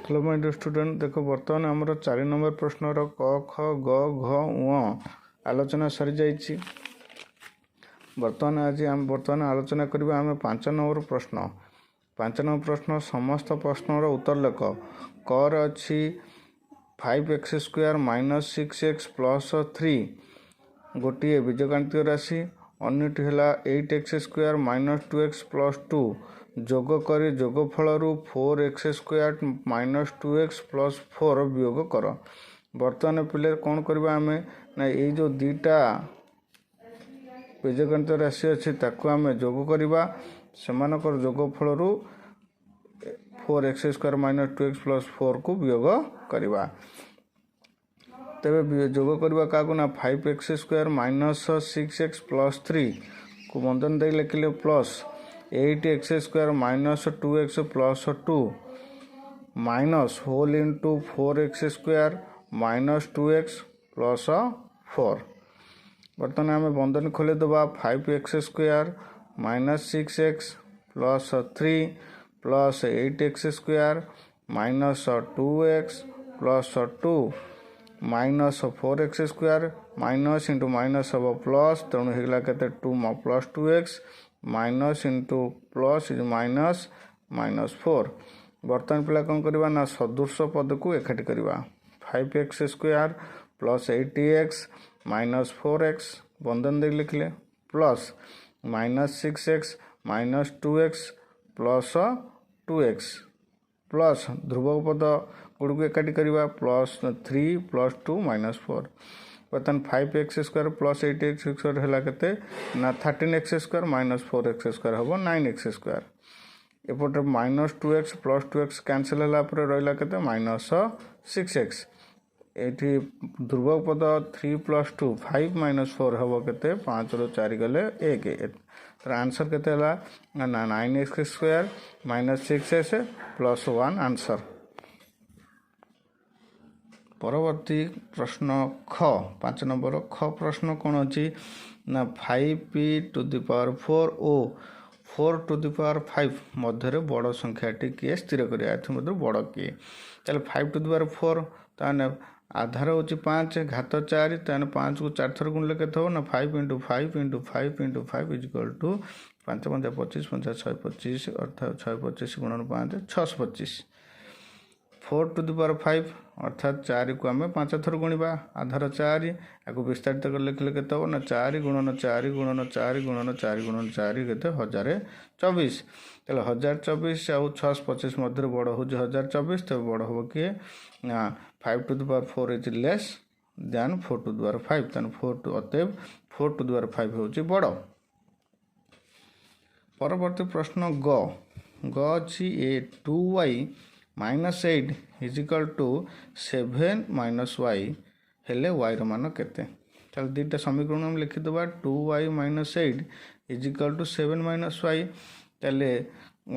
Hello my dear student, देखो बर्तमान आमर 4 नंबर प्रश्न क ख ग घ उ आलोचना सरी जाइए। बर्तमान आलोचना करबा आम 5 नंबर प्रश्न। 5 नंबर प्रश्न समस्त प्रश्नर उत्तर लेख। क अच्छी 5x² - 6x + 3 गोटे बीजगणित राशि, अन्यटी है 8x² - 2x + 2 जोग करी जोगफल 4x² - 2x + 4 वियोग कर। बर्तमान पिले कौन करवा आम ना ये जो दुईटा बीजगणित राशि अच्छी ताकू आम जोग करवा से जोगफल 4x² - 2x + 4 को वियोग करवा। तेरे जोग करवा क्या ना 5x² - 6x + 3 को बंधन दे लिखिले plus 8x² - 2x + 2 minus whole into 4x² - 2x + 4। बर्तमान आम बंधन खोलीदे 5x² - 6x + 3 + 8x² - 2x + 2 minus 4x² minus into minus हम प्लस तेणु होगा के 2 + 2x minus into plus is minus -4। बर्तमान पिला कौन करवा ना सदृश पद को एकाठी करवा 5x² + 8x - 4x बंधन दे लिखले plus -6x - 2x + 2x plus ध्रुव पद गुड़ को एकाठी करवा प्लस 3 + 2 -4। बर्तमान 5x² + 8x² है के ना 13x² - 4x² हम 9x²। एपटे -2x + 2x कैनसल है रहा के -6x। ये ध्रुव पद 3 + 2 5 - 4 हम के 5 ରୁ 4 गले 1। तर आंसर के ना 9x² - 6x + 1 आंसर। परवर्ती प्रश्न ख 5 नंबर ख प्रश्न कौन अच्छी ना 5p⁴ और 4p⁵ मध्य बड़ संख्याटी किए स्थिर कर बड़ किए चलो 5p⁴ ताने आधार हूँ 5 घात 4 ताने 5 को 4 थर गुणले के ना 5 × 5 × 5 × 5 = 5 × 5 = 25 5 × 6 = 25 अर्थात 625 × 5 = 625। 4p⁵ अर्थात 4 को आम 5 थर गुणा आधार 4 या विस्तारित कर लिखले के ना 4 × 4 × 4 × 4 × 4 के 1024। चलो 1024 आउ 625 मध्य बड़ हूँ 1024 तब बड़ हम किए ना 5p⁴ is less than 4p⁵ तेन 4 अतएव 4p⁵ हूँ बड़। परवर्ती प्रश्न ग अच्छी 2y - 8 = 7 - y हेले y मान केते। चल दुईटा समीकरण हम लिखिदेवा 2y - 8 = 7 - y। तेले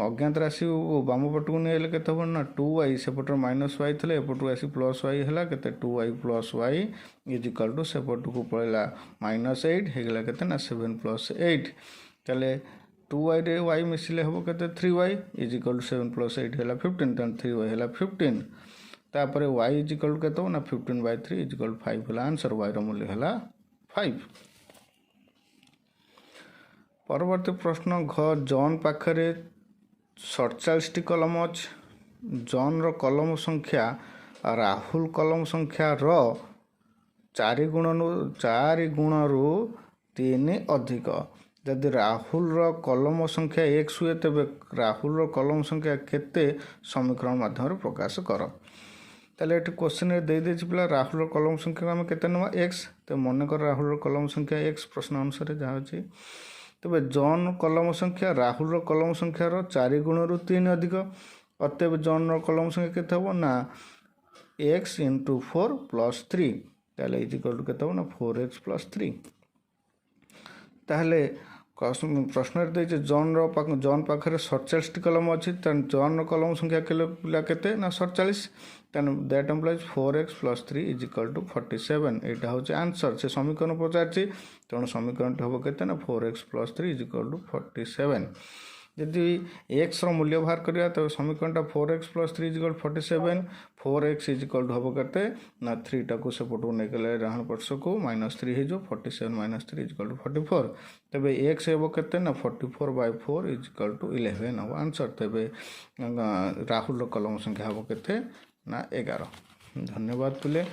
अज्ञात राशि बाम पट को नहीं के ना 2y सेपटर -y थे एपटू आसी +y है के 2y + y = सेपट को पड़ेगा -8 होगा के ना 7 + 8। चले 2y रे y मिसिले हम के 3y = 7 + 8 है 15 तेना 3y है 15। तापर y = के ना 15/3 = 5 है आंसर y मूल्य है 5। परवर्ती प्रश्न घ जॉन पाखरे 47 कलम अच्छे। जॉन रो कलम संख्या राहुल कलम संख्या रो 4 गुणरू 3 अधिक। जदि राहुल रो कलम संख्या 1 हुए तेबे राहुल रो कलम संख्या केते समीकरण माध्यम प्रकाश कर। ताले ये क्वेश्चन दे पिला राहुल रो कलम संख्या आम केते नवा x तो मन कर राहुल रो कलम संख्या x प्रश्न अनुसार जहाँ अच्छी तेज जॉन कलम संख्या राहुल कलम संख्यार 4 गुणरू 3 अधिक अतएव जॉन कलम संख्या के ना x × 4 + 3 ताले के ना 4x + 3। ताहले प्रश्न देखिए जॉन पाखे 47 कलम अच्छी जॉन कलम संख्या के ना 47 दैट एम्प्लाइज 4x + 3 = 47। यहाँ हूँ आंसर से समीकरण पचार तेणु समीकरण हम के ना 4x + 3 = 47। जदि एक्स मूल्य बाहर करिया तो समीकरणटा 4x + 3 = 47 4x = हम केते ना 3 टाको सेपटू नहीं गले डाहाण पक्ष को -3 हो 47 - 3 = 44 तबे x हेबो केते ना 44/4 = 11 हम आंसर तबे राहुल कलम संख्या हम केते ना 11। धन्यवाद पिले।